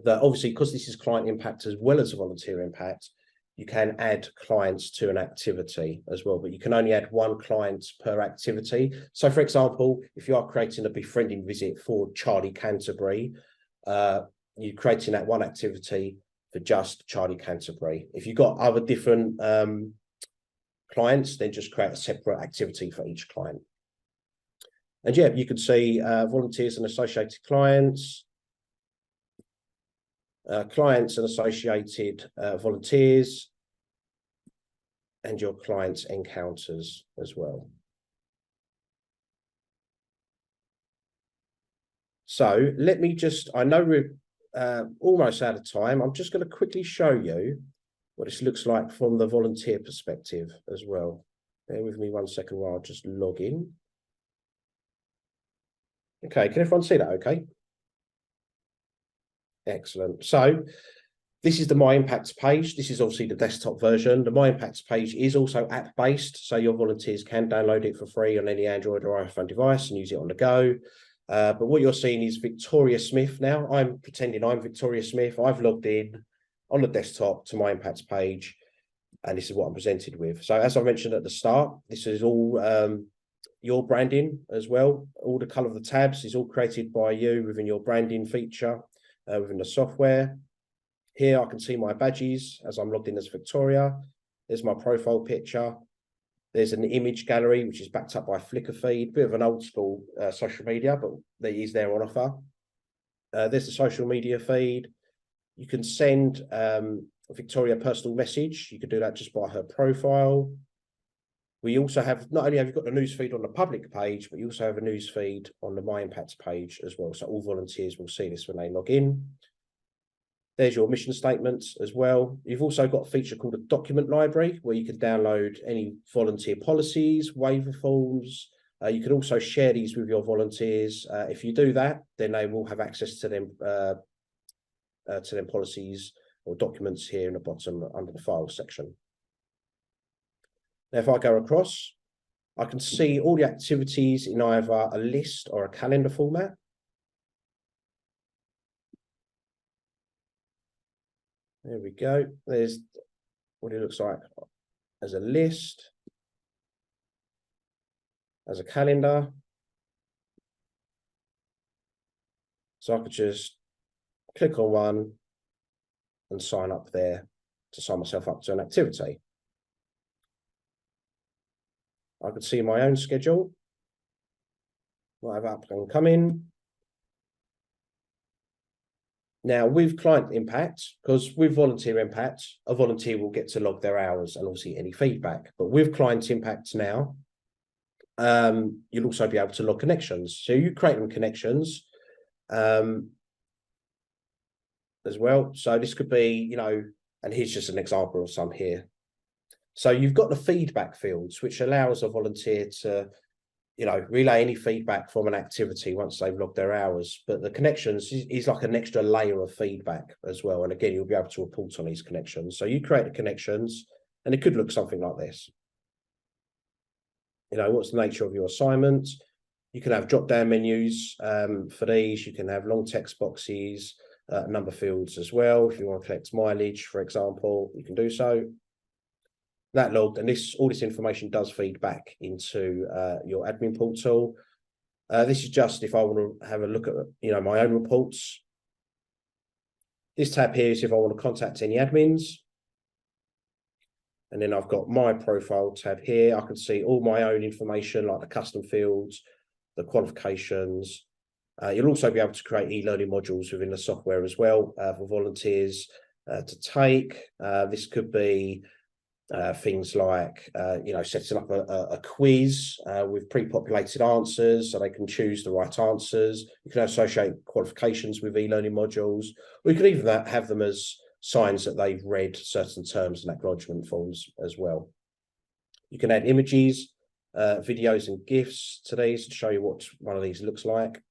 that obviously because this is client impact as well as a volunteer impact, you can add clients to an activity as well, but you can only add one client per activity. So for example, if you are creating a befriending visit for Charlie Canterbury, you're creating that one activity for just Charlie Canterbury. If you've got other different clients, then just create a separate activity for each client. And yeah, you can see volunteers and associated clients, clients and associated volunteers, and your clients' encounters as well. So let me just, I know we're almost out of time. I'm just going to quickly show you what this looks like from the volunteer perspective as well. Bear with me 1 second while I just log in. Okay, can everyone see that okay? Excellent. So This is the My Impacts page. This is obviously the desktop version. The My Impacts page is also app-based, so your volunteers can download it for free on any Android or iPhone device and use it on the go. But what you're seeing is Victoria Smith now. I'm pretending I'm Victoria Smith. I've logged in on the desktop to My Impacts page, and this is what I'm presented with. So as I mentioned at the start, this is all your branding as well. All the color of the tabs is all created by you within your branding feature within the software. Here I can see my badges as I'm logged in as Victoria. There's my profile picture. There's an image gallery, which is backed up by Flickr feed, bit of an old school social media, but that is there on offer. There's the social media feed. You can send Victoria a personal message. You can do that just by her profile. We also have, not only have you got the news feed on the public page, but you also have a news feed on the My Impacts page as well. So all volunteers will see this when they log in. There's your mission statements as well. You've also got a feature called a document library where you can download any volunteer policies, waiver forms. You can also share these with your volunteers. If you do that, then they will have access to them policies or documents here in the bottom under the files section. Now, if I go across, I can see all the activities in either a list or a calendar format. There we go. There's what it looks like as a list, as a calendar. So I could just click on one and sign up there to sign myself up to an activity. I could see my own schedule, what I've up and come in. Now, with client impact, because with volunteer impact, a volunteer will get to log their hours and obviously any feedback. But with client impact now, you'll also be able to log connections. So you create them connections as well. So this could be, you know, and here's just an example of some here. So you've got the feedback fields, which allows a volunteer to, you know, relay any feedback from an activity once they've logged their hours. But the connections is like an extra layer of feedback as well. And again, you'll be able to report on these connections. So you create the connections, and it could look something like this. You know, what's the nature of your assignments? You can have drop-down menus for these. You can have long text boxes, number fields as well. If you want to collect mileage, for example, you can do so. That logged, and all this information does feed back into your admin portal. This is just if I want to have a look at, you know, my own reports. This tab here is if I want to contact any admins. And then I've got my profile tab here. I can see all my own information, like the custom fields, the qualifications. You'll also be able to create e-learning modules within the software as well for volunteers to take. This could be things like, you know, setting up a quiz with pre-populated answers so they can choose the right answers. You can associate qualifications with e-learning modules. Or you could even have them as signs that they've read certain terms and acknowledgement forms as well. You can add images, videos and GIFs to these to show you what one of these looks like.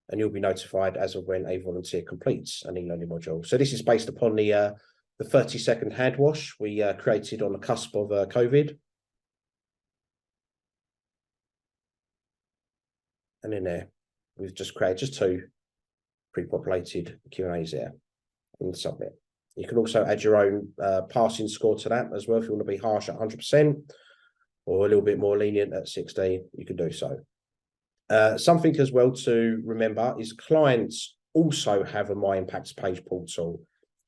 And you'll be notified as of when a volunteer completes an e-learning module. So this is based upon the 30-second hand wash we created on the cusp of COVID. And in there, we've just created just 2 pre-populated Q&As there and submit. You can also add your own passing score to that as well. If you want to be harsh at 100% or a little bit more lenient at 60, you can do so. Something as well to remember is clients also have a My Impacts page portal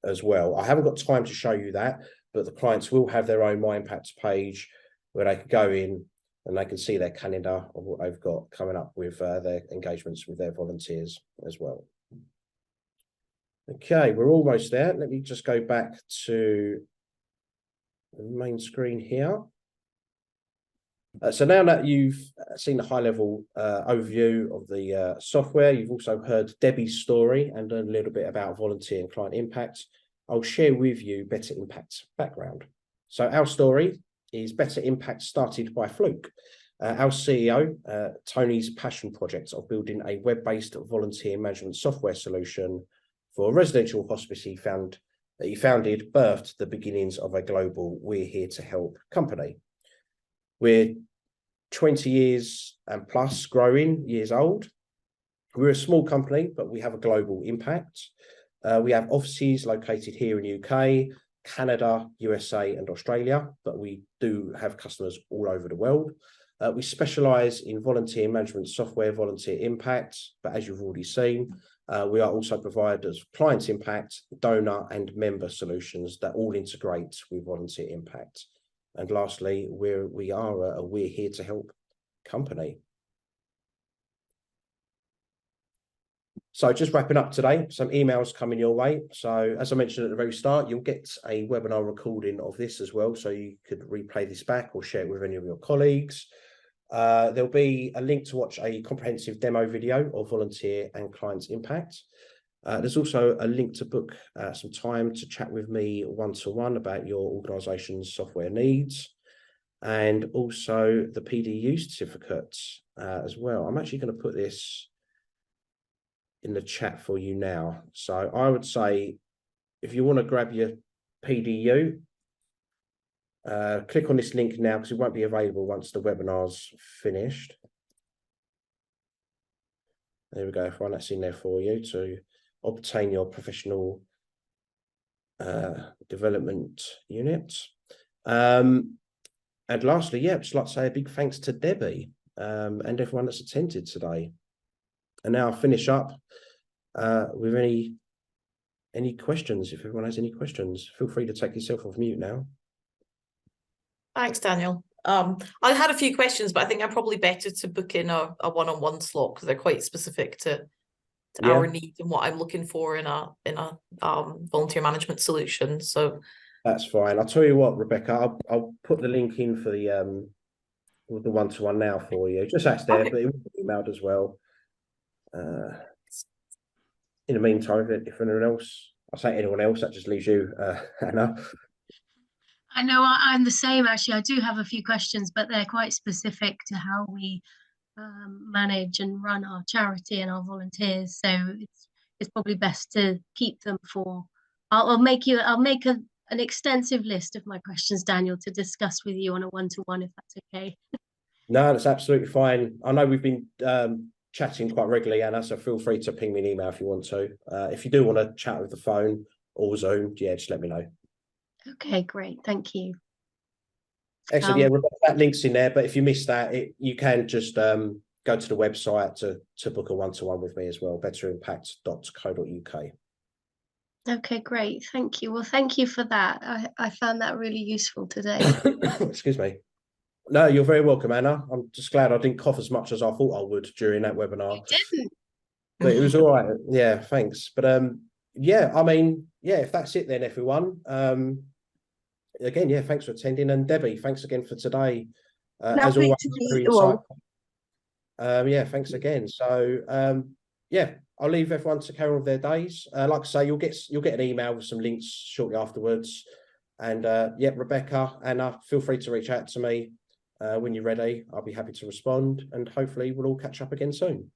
as well. I haven't got time to show you that, but the clients will have their own My Impacts page where they can go in and they can see their calendar of what they've got coming up with their engagements with their volunteers as well. Okay, we're almost there. Let me just go back to the main screen here. So now that you've seen the high-level overview of the software, you've also heard Debbie's story and a little bit about volunteer and client impact. I'll share with you Better Impact's background. So our story is Better Impact started by fluke. Our CEO, Tony's passion project of building a web-based volunteer management software solution for residential hospice he founded, birthed the beginnings of a global "we're here to help" company. We're 20 years and plus growing years old. We're a small company, but we have a global impact. We have offices located here in UK, Canada, USA, and Australia, but we do have customers all over the world. We specialise in volunteer management software, volunteer impact, but as you've already seen, we are also providers of client impact, donor, and member solutions that all integrate with volunteer impact. And lastly, we are a "we're here to help" company. So just wrapping up today, some emails coming your way. So as I mentioned at the very start, you'll get a webinar recording of this as well, so you could replay this back or share it with any of your colleagues. There'll be a link to watch a comprehensive demo video of volunteer and clients impact. There's also a link to book some time to chat with me one-to-one about your organisation's software needs, and also the PDU certificate as well. I'm actually going to put this in the chat for you now. So I would say, if you want to grab your PDU, click on this link now, because it won't be available once the webinar's finished. There we go, find that's in there for you to obtain your professional development unit. And lastly, yeah, I'd just like to say a big thanks to Debbie and everyone that's attended today. And now I'll finish up with any questions. If everyone has any questions, feel free to take yourself off mute now. Thanks, Daniel. I had a few questions, but I think I'm probably better to book in a one-on-one slot, because they're quite specific to our needs and what I'm looking for in a volunteer management solution. So that's fine. I'll tell you what, Rebecca, I'll put the link in for the one-to-one now for you. Just ask there, but it will be emailed as well. In the meantime, if anyone else, I'll say anyone else, that just leaves you, Anna. I know I'm the same, actually. I do have a few questions, but they're quite specific to how we manage and run our charity and our volunteers. So it's probably best to keep them for. I'll make an extensive list of my questions, Daniel, to discuss with you on a one-to-one, if that's okay. No, that's absolutely fine. I know we've been chatting quite regularly, Anna, so feel free to ping me an email if you want to. If you do want to chat with the phone or Zoom, yeah, just let me know. Okay, great. Thank you. Excellent. Yeah, that link's in there, but if you missed that, you can just go to the website to book a one-to-one with me as well, betterimpact.co.uk. Okay, great. Thank you. Well, thank you for that. I found that really useful today. Excuse me. No, you're very welcome, Anna. I'm just glad I didn't cough as much as I thought I would during that webinar. You didn't. But it was all right. Yeah, thanks. But yeah, I mean, yeah, if that's it then, everyone. Again, yeah, thanks for attending. And Debbie, thanks again for today. As always, very insightful. Yeah, thanks again. So yeah, I'll leave everyone to carry on with their days. Like I say, you'll get an email with some links shortly afterwards. And yeah, Rebecca, Anna, feel free to reach out to me when you're ready. I'll be happy to respond, and hopefully we'll all catch up again soon.